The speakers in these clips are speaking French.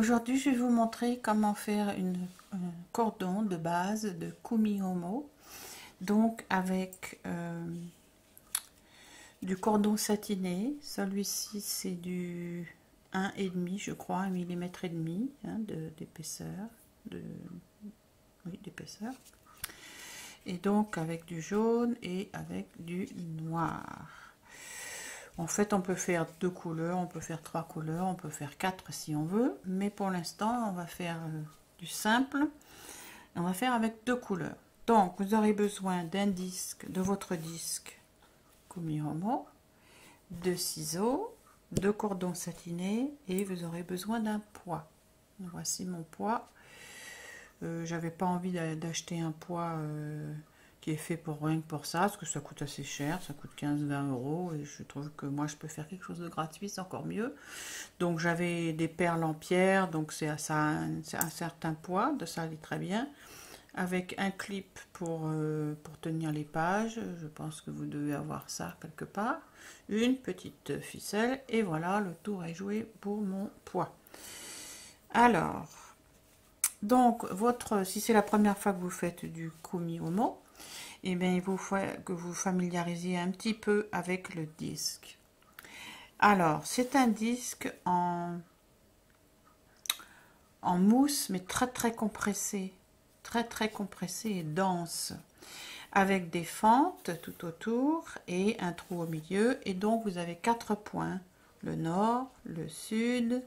Aujourd'hui, je vais vous montrer comment faire un cordon de base de Kumihimo. Donc avec du cordon satiné. Celui-ci c'est du 1,5 je crois, 1,5 mm hein, d'épaisseur. Oui, d'épaisseur. Et donc avec du jaune et avec du noir. En fait, on peut faire 2 couleurs, on peut faire 3 couleurs, on peut faire 4 si on veut. Mais pour l'instant, on va faire du simple. On va faire avec 2 couleurs. Donc, vous aurez besoin d'un disque, de votre disque Kumihimo, de ciseaux, de cordon satiné et vous aurez besoin d'un poids. Voici mon poids. J'avais pas envie d'acheter un poids qui est fait pour rien que pour ça, parce que ça coûte assez cher, ça coûte 15-20 € et je trouve que moi je peux faire quelque chose de gratuit, c'est encore mieux. Donc j'avais des perles en pierre, donc c'est un certain poids, de ça allait très bien. Avec un clip pour tenir les pages, je pense que vous devez avoir ça quelque part. Une petite ficelle et voilà, le tour est joué pour mon poids. Alors, donc si c'est la première fois que vous faites du Kumihimo, et bien il faut que vous familiarisiez un petit peu avec le disque. Alors, c'est un disque en mousse, mais très compressé. Très compressé et dense. Avec des fentes tout autour et un trou au milieu. Et donc, vous avez 4 points. Le nord, le sud,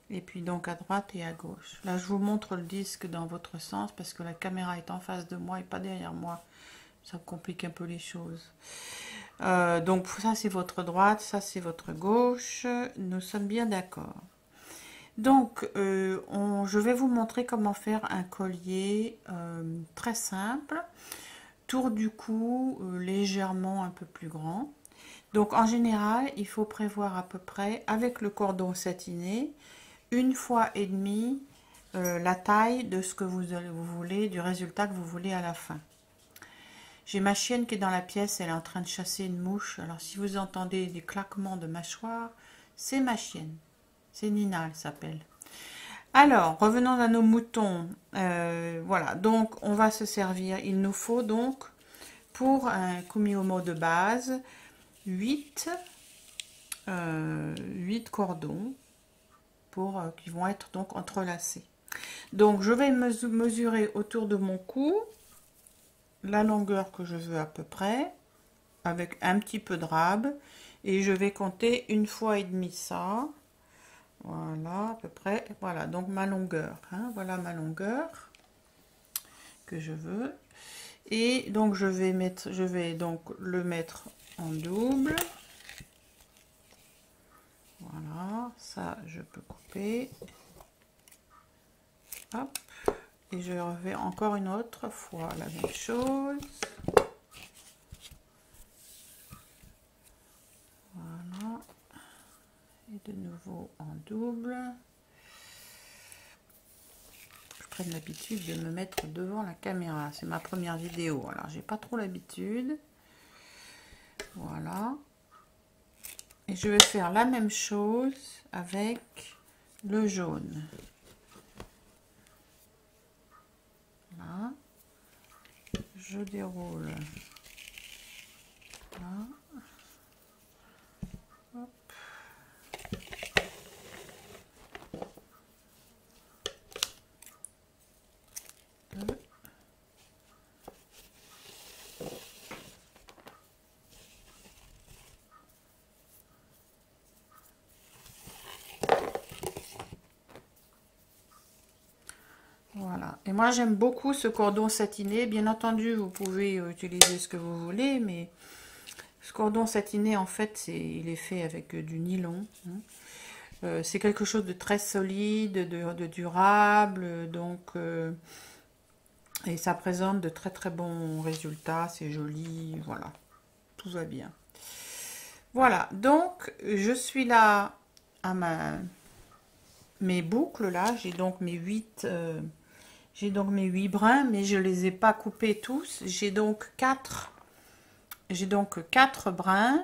et puis donc à droite et à gauche. Là, je vous montre le disque dans votre sens parce que la caméra est en face de moi et pas derrière moi. Ça complique un peu les choses. Donc ça c'est votre droite, ça c'est votre gauche. Nous sommes bien d'accord. Donc je vais vous montrer comment faire un collier très simple. Tour du cou légèrement un peu plus grand. Donc en général, il faut prévoir à peu près avec le cordon satiné 1,5 fois la taille de ce que vous voulez, du résultat que vous voulez à la fin. J'ai ma chienne qui est dans la pièce, elle est en train de chasser une mouche. Alors si vous entendez des claquements de mâchoire, c'est ma chienne. C'est Nina, elle s'appelle. Alors, revenons à nos moutons. Voilà, donc on va se servir. Il nous faut donc, pour un Kumihimo de base, 8 cordons qui vont être donc entrelacés. Donc je vais mesurer autour de mon cou la longueur que je veux à peu près, avec un petit peu de rab, et je vais compter 1,5 fois ça. Voilà, à peu près. Voilà, donc ma longueur. Hein, voilà ma longueur que je veux. Et donc je vais donc le mettre en double. Voilà, ça je peux couper. Hop. Et je refais encore une autre fois la même chose. Voilà. Et de nouveau en double. Je prends l'habitude de me mettre devant la caméra. C'est ma première vidéo, alors j'ai pas trop l'habitude. Voilà. Et je vais faire la même chose avec le jaune. Là, je déroule. Là. Hop. Deux. Voilà, et moi j'aime beaucoup ce cordon satiné. Bien entendu, vous pouvez utiliser ce que vous voulez, mais ce cordon satiné, en fait, il est fait avec du nylon. Hein. C'est quelque chose de très solide, de durable, donc et ça présente de très bons résultats. C'est joli, voilà, tout va bien. Voilà, donc je suis là à mes boucles là. J'ai donc mes 8 brins, mais je les ai pas coupés tous. J'ai donc 4 brins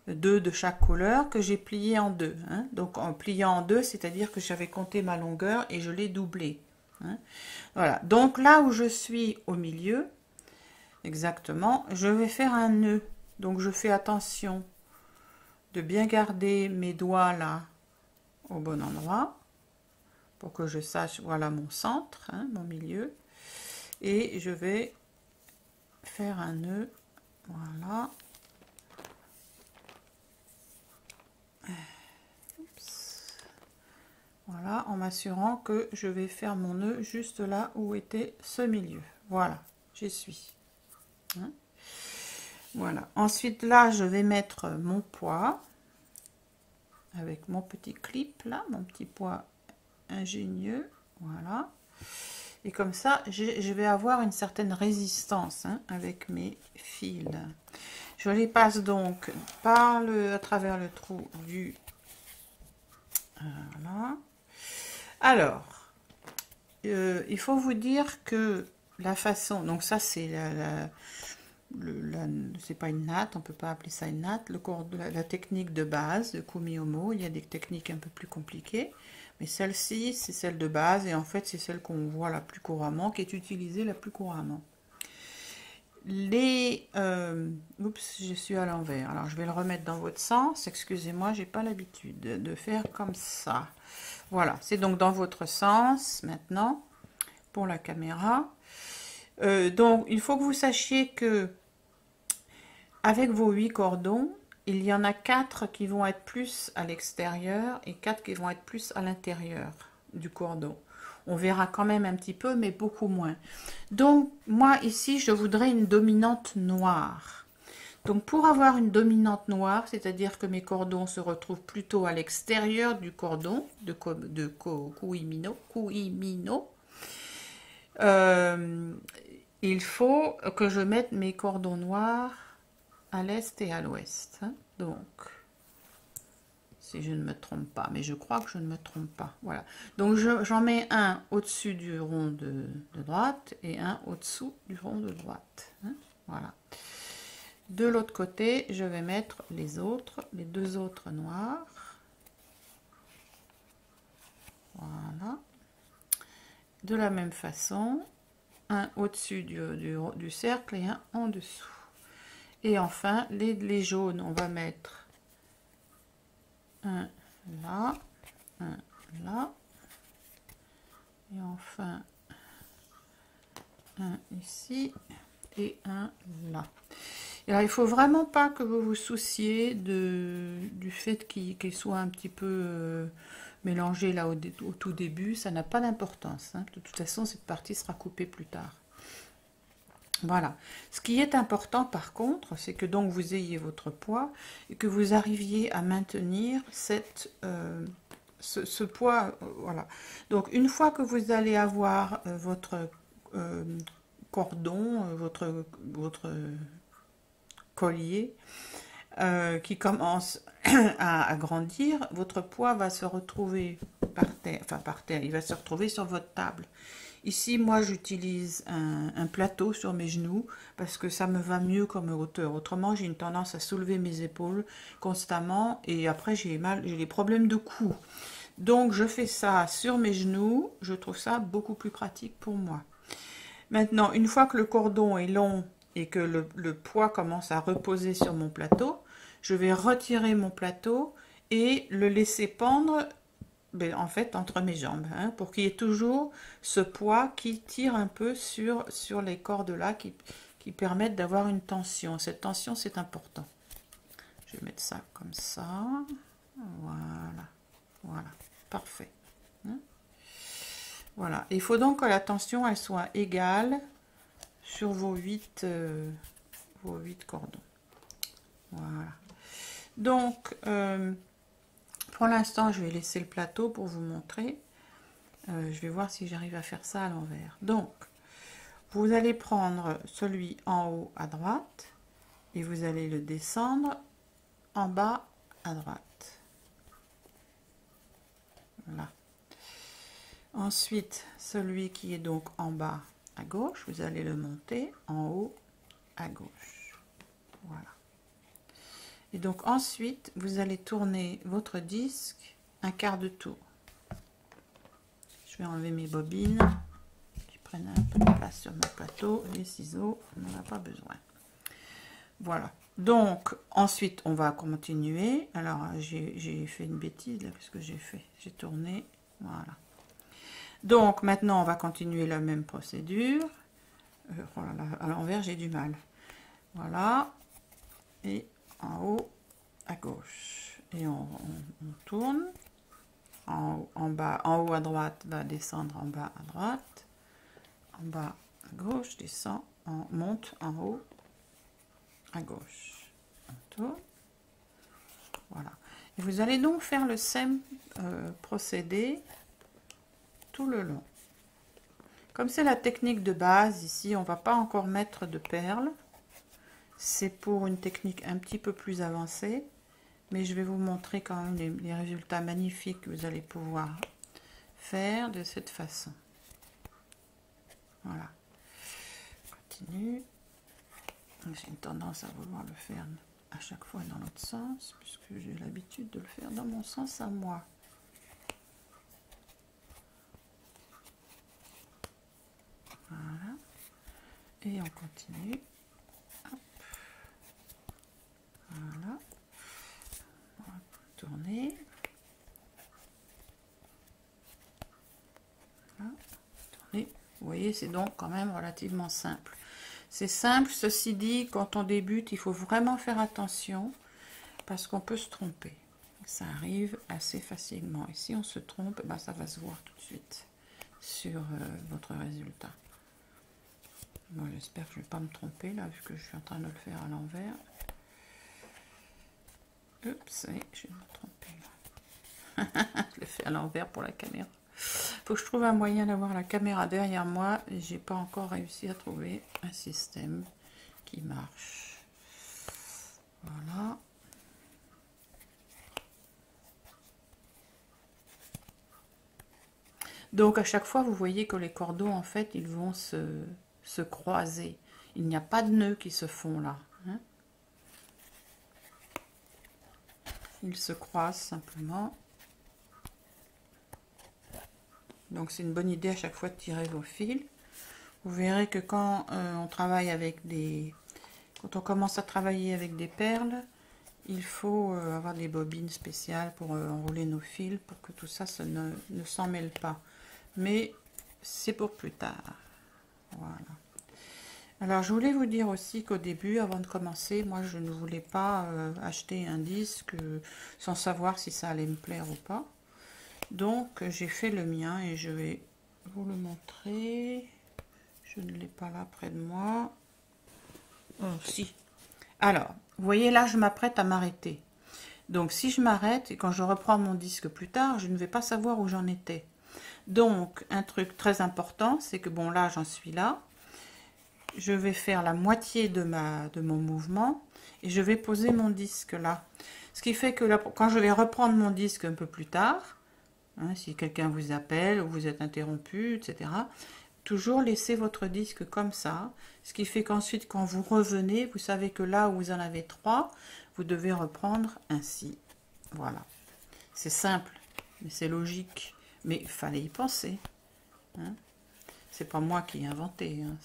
2 de chaque couleur que j'ai plié en deux, hein. Donc en pliant en deux, c'est-à-dire que j'avais compté ma longueur et je l'ai doublé, hein. Voilà, donc là où je suis au milieu, exactement, je vais faire un nœud. Donc je fais attention de bien garder mes doigts là au bon endroit pour que je sache, voilà mon centre, hein, mon milieu, et je vais faire un nœud, voilà. Voilà, en m'assurant que je vais faire mon nœud juste là où était ce milieu. Voilà, j'y suis. Hein, voilà. Ensuite, là, je vais mettre mon poids avec mon petit clip, là, mon petit poids ingénieux. Voilà. Et comme ça, je vais avoir une certaine résistance, hein, avec mes fils. Je les passe donc à travers le trou du... Voilà. Alors, il faut vous dire que la façon, donc ça c'est c'est pas une natte, on peut pas appeler ça une natte, la technique de base de Kumiomo. Il y a des techniques un peu plus compliquées, mais celle-ci c'est celle de base et en fait c'est celle qu'on voit la plus couramment, qui est utilisée la plus couramment. Oups, je suis à l'envers, alors je vais le remettre dans votre sens, excusez-moi, j'ai pas l'habitude de faire comme ça. Voilà, c'est donc dans votre sens maintenant pour la caméra. Donc il faut que vous sachiez que avec vos 8 cordons, il y en a 4 qui vont être plus à l'extérieur et 4 qui vont être plus à l'intérieur du cordon. On verra quand même un petit peu, mais beaucoup moins. Donc, moi, ici, je voudrais une dominante noire. Donc, pour avoir une dominante noire, c'est-à-dire que mes cordons se retrouvent plutôt à l'extérieur du cordon de Kuimino, il faut que je mette mes cordons noirs à l'est et à l'ouest. Hein. Donc... si je ne me trompe pas, mais je crois que je ne me trompe pas. Voilà. Donc j'en mets un au-dessus du rond de droite et un au-dessous du rond de droite. Hein, voilà. De l'autre côté, je vais mettre les deux autres noirs. Voilà. De la même façon, un au-dessus du cercle et un en dessous. Et enfin, les jaunes, on va mettre un là, un là, et enfin un ici et un là. Et alors, il faut vraiment pas que vous vous souciez du fait qu'il soit un petit peu mélangé là au tout début, ça n'a pas d'importance, hein. De toute façon, cette partie sera coupée plus tard. Voilà. Ce qui est important par contre, c'est que donc vous ayez votre poids et que vous arriviez à maintenir ce poids. Voilà. Donc une fois que vous allez avoir votre cordon, votre collier qui commence à grandir, votre poids va se retrouver par terre, il va se retrouver sur votre table. Ici, moi, j'utilise un plateau sur mes genoux parce que ça me va mieux comme hauteur. Autrement, j'ai une tendance à soulever mes épaules constamment et après, j'ai des problèmes de cou. Donc, je fais ça sur mes genoux. Je trouve ça beaucoup plus pratique pour moi. Maintenant, une fois que le cordon est long et que le poids commence à reposer sur mon plateau, je vais retirer mon plateau et le laisser pendre en fait entre mes jambes, hein, pour qu'il y ait toujours ce poids qui tire un peu sur les cordes là, qui permettent d'avoir une tension. Cette tension, c'est important. Je vais mettre ça comme ça. Voilà, parfait. Hein, voilà, il faut donc que la tension elle soit égale sur vos 8 cordons. Voilà. Donc pour l'instant, je vais laisser le plateau pour vous montrer. Je vais voir si j'arrive à faire ça à l'envers. Donc, vous allez prendre celui en haut à droite et vous allez le descendre en bas à droite. Voilà. Ensuite, celui qui est donc en bas à gauche, vous allez le monter en haut à gauche. Voilà. Et donc ensuite, vous allez tourner votre disque un quart de tour. Je vais enlever mes bobines qui prennent un peu de place sur mon plateau. Les ciseaux, on n'en a pas besoin. Voilà. Donc ensuite, on va continuer. Alors, j'ai fait une bêtise là. Qu'est-ce que j'ai fait? J'ai tourné. Voilà. Donc maintenant, on va continuer la même procédure. Oh là là, à l'envers, j'ai du mal. Voilà. Et en haut à gauche. Et on tourne. En bas, en haut à droite va descendre en bas à droite. En bas à gauche, descend, monte en haut à gauche. On tourne. Voilà. Et vous allez donc faire le même procédé tout le long. Comme c'est la technique de base, ici, on ne va pas encore mettre de perles. C'est pour une technique un petit peu plus avancée. Mais je vais vous montrer quand même les résultats magnifiques que vous allez pouvoir faire de cette façon. Voilà. Continue. J'ai une tendance à vouloir le faire à chaque fois dans l'autre sens, puisque j'ai l'habitude de le faire dans mon sens à moi. Voilà. Et on continue. Hop. Voilà. On va tourner. Voilà. Tourner. Vous voyez, c'est donc quand même relativement simple. C'est simple, ceci dit, quand on débute, il faut vraiment faire attention parce qu'on peut se tromper. Ça arrive assez facilement. Et si on se trompe, ben, ça va se voir tout de suite sur votre résultat. Bon, j'espère que je ne vais pas me tromper là, vu que je suis en train de le faire à l'envers. Oups, oui, je vais me tromper là. Je le fais à l'envers pour la caméra. Faut que je trouve un moyen d'avoir la caméra derrière moi et j'ai pas encore réussi à trouver un système qui marche. Voilà. Donc à chaque fois vous voyez que les cordons en fait ils vont se croiser. Il n'y a pas de nœuds qui se font là. Hein. Ils se croisent simplement. Donc c'est une bonne idée à chaque fois de tirer vos fils. Vous verrez que quand on travaille avec quand on commence à travailler avec des perles, il faut avoir des bobines spéciales pour enrouler nos fils, pour que tout ça ne s'en mêle pas. Mais c'est pour plus tard. Voilà. Alors je voulais vous dire aussi qu'au début, avant de commencer, moi je ne voulais pas acheter un disque sans savoir si ça allait me plaire ou pas. Donc j'ai fait le mien et je vais vous le montrer. Je ne l'ai pas là près de moi. Oh, si. Alors, vous voyez là, je m'apprête à m'arrêter. Donc si je m'arrête et quand je reprends mon disque plus tard, je ne vais pas savoir où j'en étais. Donc un truc très important, c'est que bon là, j'en suis là. Je vais faire la moitié de mon mouvement et je vais poser mon disque là. Ce qui fait que là, quand je vais reprendre mon disque un peu plus tard, hein, si quelqu'un vous appelle ou vous êtes interrompu, etc., toujours laissez votre disque comme ça. Ce qui fait qu'ensuite, quand vous revenez, vous savez que là où vous en avez 3, vous devez reprendre ainsi. Voilà. C'est simple, mais c'est logique. Mais il fallait y penser. Hein. C'est pas moi qui ai inventé. Hein,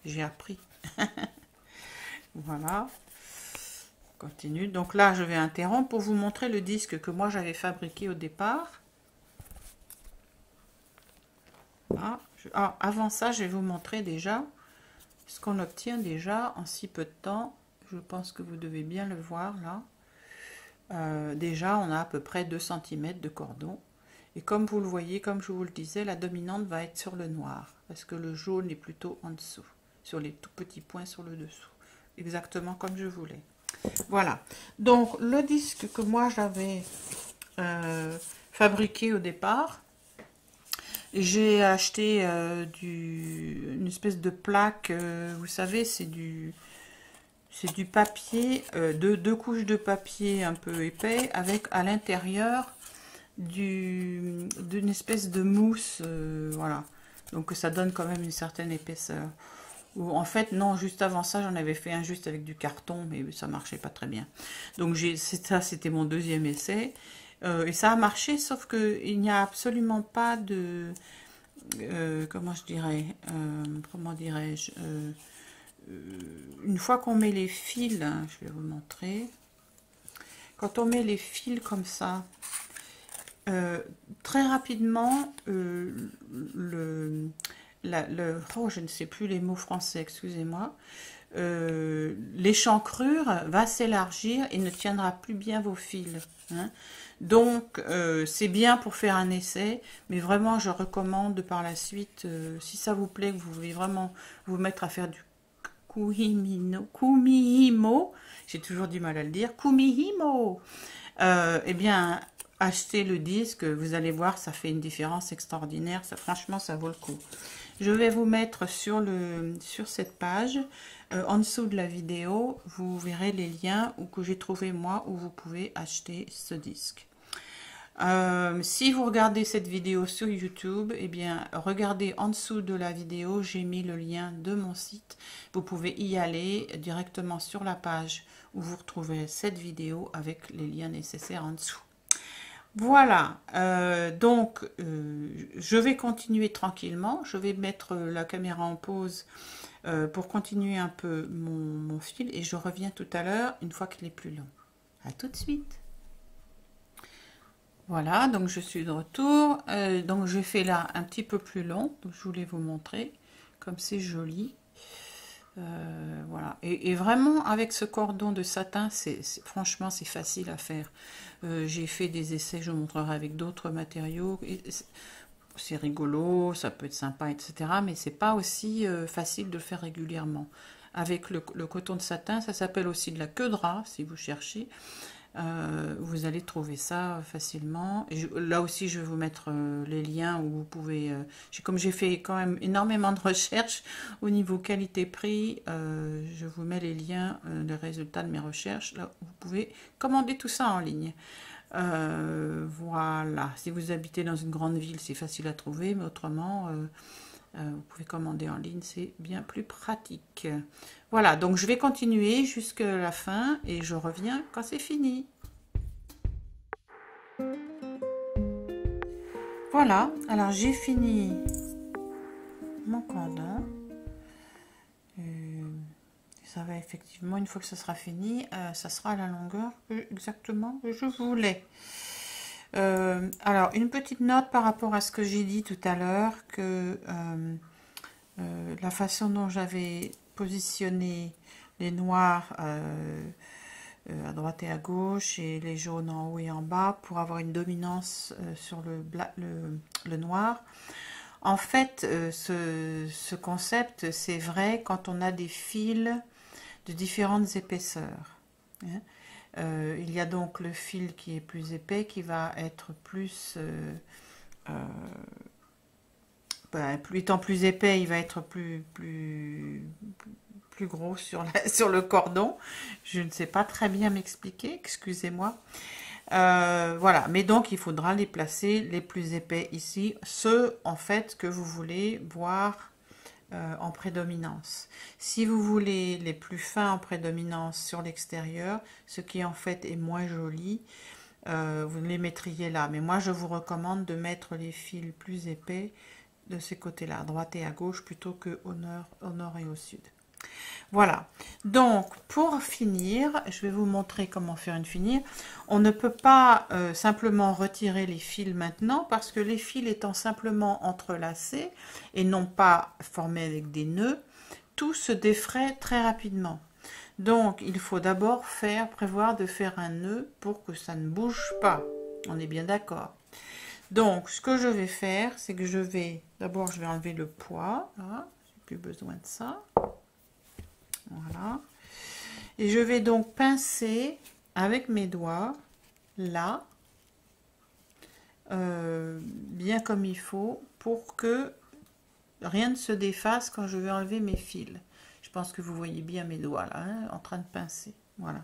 j'ai appris. Voilà. Continue. Donc là, je vais interrompre pour vous montrer le disque que moi j'avais fabriqué au départ. Voilà. Avant ça, je vais vous montrer déjà ce qu'on obtient déjà en si peu de temps. Je pense que vous devez bien le voir là. Déjà, on a à peu près 2 cm de cordon. Et comme vous le voyez, comme je vous le disais, la dominante va être sur le noir. Parce que le jaune est plutôt en dessous. Sur les tout petits points sur le dessous. Exactement comme je voulais. Voilà. Donc, le disque que moi j'avais fabriqué au départ, j'ai acheté une espèce de plaque, vous savez, c'est du papier, deux couches de papier un peu épais, avec à l'intérieur d'une espèce de mousse, voilà. Donc ça donne quand même une certaine épaisseur. Ou en fait, non, juste avant ça, j'en avais fait un juste avec du carton, mais ça marchait pas très bien. Donc ça, c'était mon deuxième essai. Et ça a marché, sauf que il n'y a absolument pas de... comment je dirais comment dirais-je une fois qu'on met les fils, hein, je vais vous montrer. Quand on met les fils comme ça, très rapidement, oh, je ne sais plus les mots français, excusez-moi, l'échancrure va s'élargir et ne tiendra plus bien vos fils. Hein. Donc, c'est bien pour faire un essai, mais vraiment, je recommande par la suite, si ça vous plaît, que vous voulez vraiment vous mettre à faire du kumihimo, j'ai toujours du mal à le dire, kumihimo, eh bien, achetez le disque, vous allez voir, ça fait une différence extraordinaire, ça, franchement, ça vaut le coup. Je vais vous mettre sur cette page, en dessous de la vidéo, vous verrez les liens que j'ai trouvé moi, où vous pouvez acheter ce disque. Si vous regardez cette vidéo sur YouTube, eh bien, regardez en dessous de la vidéo, j'ai mis le lien de mon site. Vous pouvez y aller directement sur la page où vous retrouvez cette vidéo avec les liens nécessaires en dessous. Voilà, donc je vais continuer tranquillement. Je vais mettre la caméra en pause pour continuer un peu mon fil et je reviens tout à l'heure une fois qu'il est plus long. À tout de suite. Voilà, donc je suis de retour. Donc j'ai fait là un petit peu plus long. Donc je voulais vous montrer comme c'est joli. Voilà. Et vraiment avec ce cordon de satin, franchement c'est facile à faire. J'ai fait des essais, je vous montrerai avec d'autres matériaux. C'est rigolo, ça peut être sympa, etc. Mais c'est pas aussi facile de le faire régulièrement. Avec le coton de satin, ça s'appelle aussi de la queue de rat si vous cherchez. Vous allez trouver ça facilement. Et là aussi, je vais vous mettre les liens où vous pouvez... comme j'ai fait quand même énormément de recherches au niveau qualité-prix, je vous mets les liens des résultats de mes recherches. Là, vous pouvez commander tout ça en ligne. Voilà. Si vous habitez dans une grande ville, c'est facile à trouver, mais autrement... vous pouvez commander en ligne, c'est bien plus pratique. Voilà, donc je vais continuer jusqu'à la fin et je reviens quand c'est fini. Voilà, alors j'ai fini mon cordon. Ça va effectivement, une fois que ça sera fini, ça sera à la longueur exactement que je voulais. Alors, une petite note par rapport à ce que j'ai dit tout à l'heure, que la façon dont j'avais positionné les noirs à droite et à gauche et les jaunes en haut et en bas pour avoir une dominance sur le noir. En fait, ce concept, c'est vrai quand on a des fils de différentes épaisseurs. Hein. Il y a donc le fil qui est plus épais, qui va être plus... étant plus épais, il va être plus gros sur le cordon. Je ne sais pas très bien m'expliquer, excusez-moi. Voilà, mais donc il faudra les placer les plus épais ici, ceux en fait que vous voulez voir en prédominance. Si vous voulez les plus fins en prédominance sur l'extérieur, ce qui en fait est moins joli, vous les mettriez là. Mais moi je vous recommande de mettre les fils plus épais de ces côtés-là, à droite et à gauche, plutôt que au nord et au sud. Voilà, donc pour finir, je vais vous montrer comment faire une finir. On ne peut pas simplement retirer les fils maintenant, parce que les fils étant simplement entrelacés et non pas formés avec des nœuds, tout se défrait très rapidement. Donc il faut d'abord prévoir de faire un nœud pour que ça ne bouge pas. On est bien d'accord. Donc, ce que je vais faire, c'est que d'abord, je vais enlever le poids. Là, j'ai plus besoin de ça. Voilà. Et je vais donc pincer avec mes doigts, là, bien comme il faut, pour que rien ne se défasse quand je vais enlever mes fils. Je pense que vous voyez bien mes doigts, là, hein, en train de pincer. Voilà.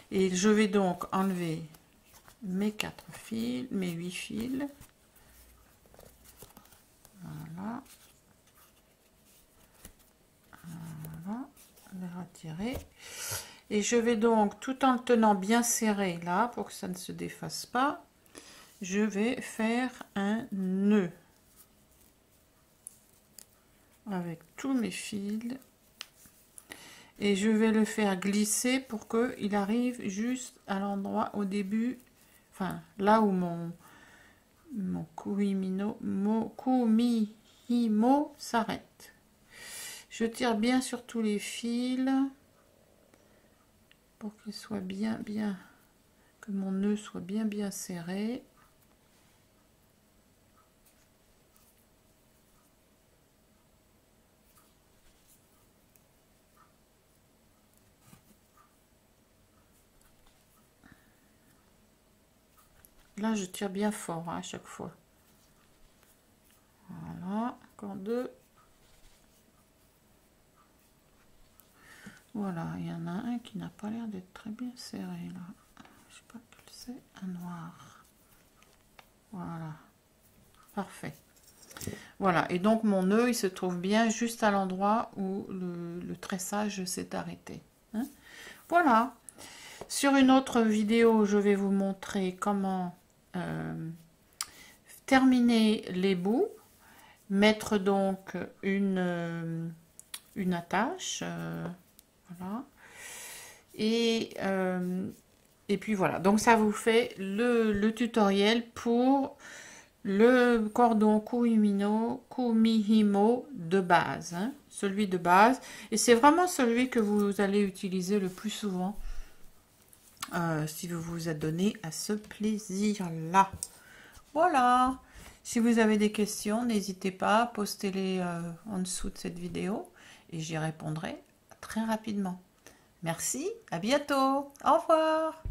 Et je vais donc enlever mes 4 fils, mes 8 fils. Voilà. les retirer. Et je vais donc, tout en le tenant bien serré là, pour que ça ne se défasse pas, je vais faire un nœud avec tous mes fils. Et je vais le faire glisser pour qu'il arrive juste à l'endroit au début, enfin là où mon kumihimo s'arrête. Je tire bien sur tous les fils pour qu'il soit bien, que mon nœud soit bien serré. Là, je tire bien fort hein, à chaque fois. Voilà, encore deux. Voilà, il y en a un qui n'a pas l'air d'être très bien serré là. Je sais pas quel c'est, un noir. Voilà, parfait. Voilà, et donc mon nœud, il se trouve bien juste à l'endroit où le tressage s'est arrêté. Hein? Voilà. Sur une autre vidéo, je vais vous montrer comment terminer les bouts, mettre donc une attache, voilà, et puis voilà, donc ça vous fait le tutoriel pour le cordon kumihimo de base, hein, celui de base, et c'est vraiment celui que vous allez utiliser le plus souvent si vous vous êtes donné à ce plaisir-là. Voilà. Si vous avez des questions, n'hésitez pas, postez-les en dessous de cette vidéo et j'y répondrai très rapidement. Merci, à bientôt. Au revoir.